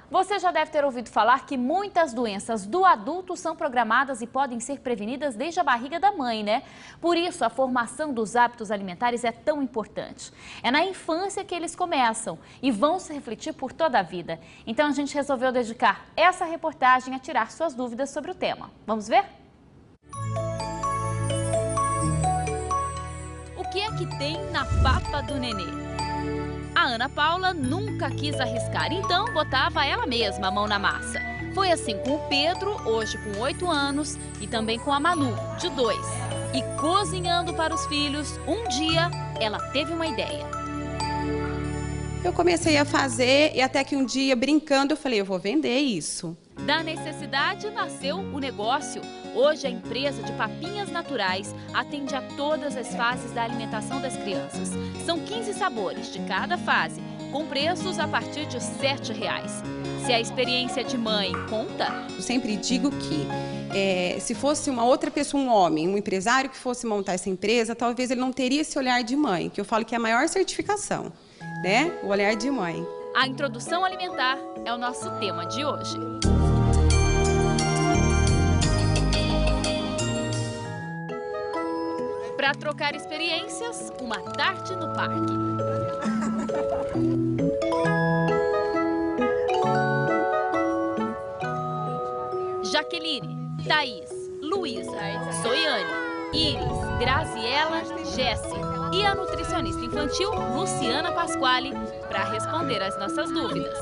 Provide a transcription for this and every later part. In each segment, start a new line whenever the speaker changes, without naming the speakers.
Você já deve ter ouvido falar que muitas doenças do adulto são programadas e podem ser prevenidas desde a barriga da mãe, né? Por isso, a formação dos hábitos alimentares é tão importante. É na infância que eles começam e vão se refletir por toda a vida. Então, a gente resolveu dedicar essa reportagem a tirar suas dúvidas sobre o tema. Vamos ver? O que é que tem na papa do nenê? A Ana Paula nunca quis arriscar, então botava ela mesma a mão na massa. Foi assim com o Pedro, hoje com 8 anos, e também com a Manu, de 2. E cozinhando para os filhos, um dia ela teve uma ideia.
Eu comecei a fazer e até que um dia, brincando, eu falei, eu vou vender isso.
Da necessidade nasceu o negócio. Hoje a empresa de papinhas naturais atende a todas as fases da alimentação das crianças. São 15 sabores de cada fase, com preços a partir de R$ 7. Se a experiência de mãe conta...
Eu sempre digo que se fosse uma outra pessoa, um homem, um empresário que fosse montar essa empresa, talvez ele não teria esse olhar de mãe, que eu falo que é a maior certificação, né? O olhar de mãe.
A introdução alimentar é o nosso tema de hoje. Para trocar experiências, uma tarde no parque. Jaqueline, Thaís, Luísa, Soiane, Iris, Graziela, Jessi e a nutricionista infantil Luciana Pasquale para responder às nossas dúvidas.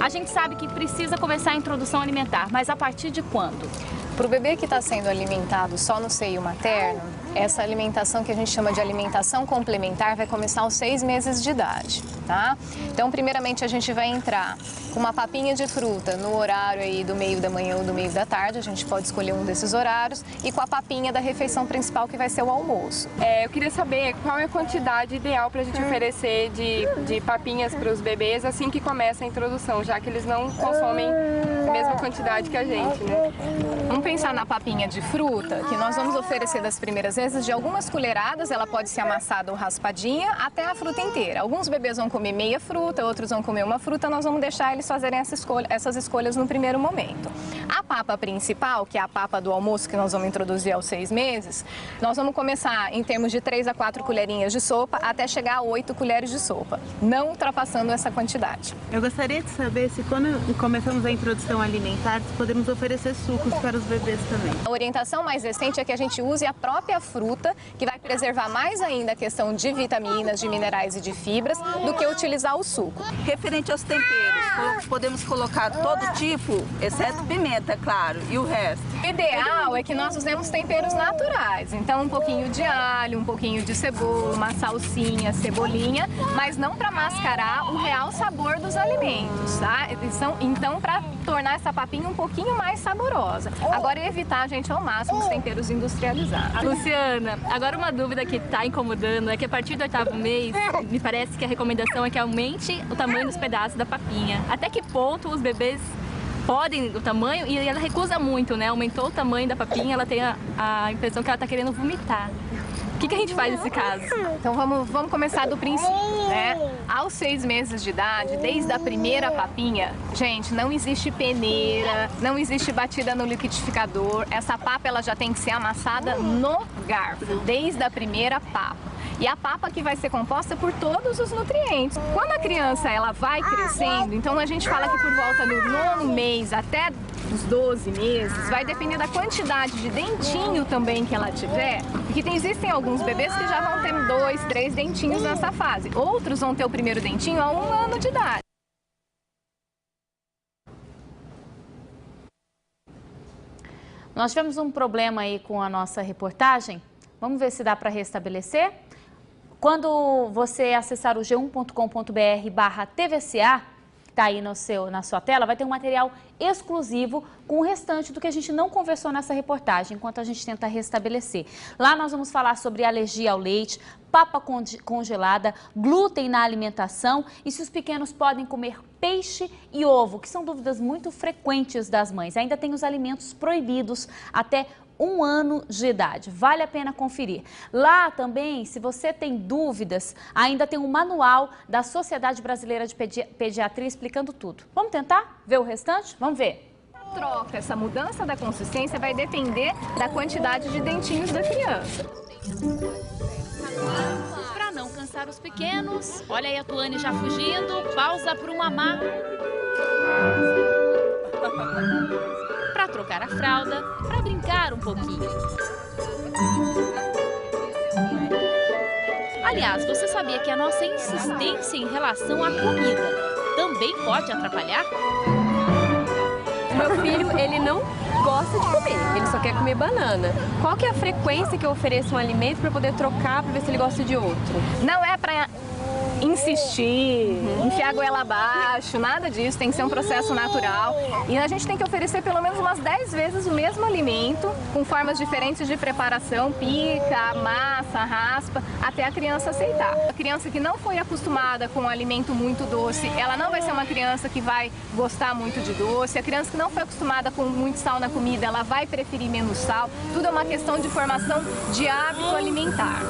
A gente sabe que precisa começar a introdução alimentar, mas a partir de quando?
Para o bebê que está sendo alimentado só no seio materno, essa alimentação que a gente chama de alimentação complementar vai começar aos 6 meses de idade, tá? Então, primeiramente, a gente vai entrar com uma papinha de fruta no horário aí do meio da manhã ou do meio da tarde, a gente pode escolher um desses horários, e com a papinha da refeição principal, que vai ser o almoço.
Eu queria saber qual é a quantidade ideal para a gente oferecer de papinhas para os bebês assim que começa a introdução, já que eles não consomem a mesma quantidade que a gente, né?
Vamos pensar na papinha de fruta, que nós vamos oferecer das primeiras vezes de algumas colheradas, ela pode ser amassada ou raspadinha, até a fruta inteira. Alguns bebês vão comer meia fruta, outros vão comer uma fruta, nós vamos deixar eles fazerem essas escolhas no primeiro momento. A papa principal, que é a papa do almoço que nós vamos introduzir aos 6 meses, nós vamos começar em termos de 3 a 4 colherinhas de sopa, até chegar a 8 colheres de sopa, não ultrapassando essa quantidade.
Eu gostaria de saber se quando começamos a introdução alimentar, podemos oferecer sucos para os bebês também.
A orientação mais recente é que a gente use a própria fruta, que vai preservar mais ainda a questão de vitaminas, de minerais e de fibras, do que utilizar o suco.
Referente aos temperos, podemos colocar todo tipo, exceto pimenta, claro, e o resto.
O ideal é que nós usemos temperos naturais, então um pouquinho de alho, um pouquinho de cebola, uma salsinha, cebolinha, mas não para mascarar o real sabor dos alimentos, tá? Então, para tornar essa papinha um pouquinho mais saborosa. Agora, evitar, gente, ao máximo os temperos industrializados.
Luciana, agora uma dúvida que está incomodando é que a partir do 8º mês, me parece que a recomendação é que aumente o tamanho dos pedaços da papinha. Até que ponto os bebês podem o tamanho? E ela recusa muito, né? Aumentou o tamanho da papinha, ela tem a impressão que ela está querendo vomitar. O que a gente faz nesse caso?
Então vamos começar do princípio, né? Aos 6 meses de idade, desde a primeira papinha, gente, não existe peneira, não existe batida no liquidificador. Essa papa ela já tem que ser amassada no garfo, desde a primeira papa. E a papa que vai ser composta por todos os nutrientes. Quando a criança ela vai crescendo, então a gente fala que por volta do 9º mês até os 12 meses, vai depender da quantidade de dentinho também que ela tiver, porque existem alguns bebês que já vão ter 2, 3 dentinhos nessa fase. Outros vão ter o primeiro dentinho a 1 ano de idade.
Nós tivemos um problema aí com a nossa reportagem. Vamos ver se dá para restabelecer. Quando você acessar o g1.com.br/tvca, está aí na sua tela, vai ter um material exclusivo com o restante do que a gente não conversou nessa reportagem, enquanto a gente tenta restabelecer. Lá nós vamos falar sobre alergia ao leite, papa congelada, glúten na alimentação e se os pequenos podem comer peixe e ovo, que são dúvidas muito frequentes das mães. Ainda tem os alimentos proibidos até 1 ano de idade. Vale a pena conferir. Lá também, se você tem dúvidas, ainda tem um manual da Sociedade Brasileira de Pediatria explicando tudo. Vamos tentar ver o restante? Vamos ver.
A troca, essa mudança da consistência vai depender da quantidade de dentinhos da criança.
Para não cansar os pequenos, olha aí a Tuane já fugindo, pausa para o mamá. Para trocar a fralda, para brincar um pouquinho. Aliás, você sabia que a nossa insistência em relação à comida também pode atrapalhar?
O meu filho, ele não gosta de comer, ele só quer comer banana. Qual que é a frequência que eu ofereço um alimento para poder trocar, para ver se ele gosta de outro?
Não é para insistir, enfiar a goela abaixo, nada disso, tem que ser um processo natural. E a gente tem que oferecer pelo menos umas 10 vezes o mesmo alimento, com formas diferentes de preparação, pica, massa, raspa, até a criança aceitar. A criança que não foi acostumada com um alimento muito doce, ela não vai ser uma criança que vai gostar muito de doce. A criança que não foi acostumada com muito sal na comida, ela vai preferir menos sal. Tudo é uma questão de formação de hábito alimentar.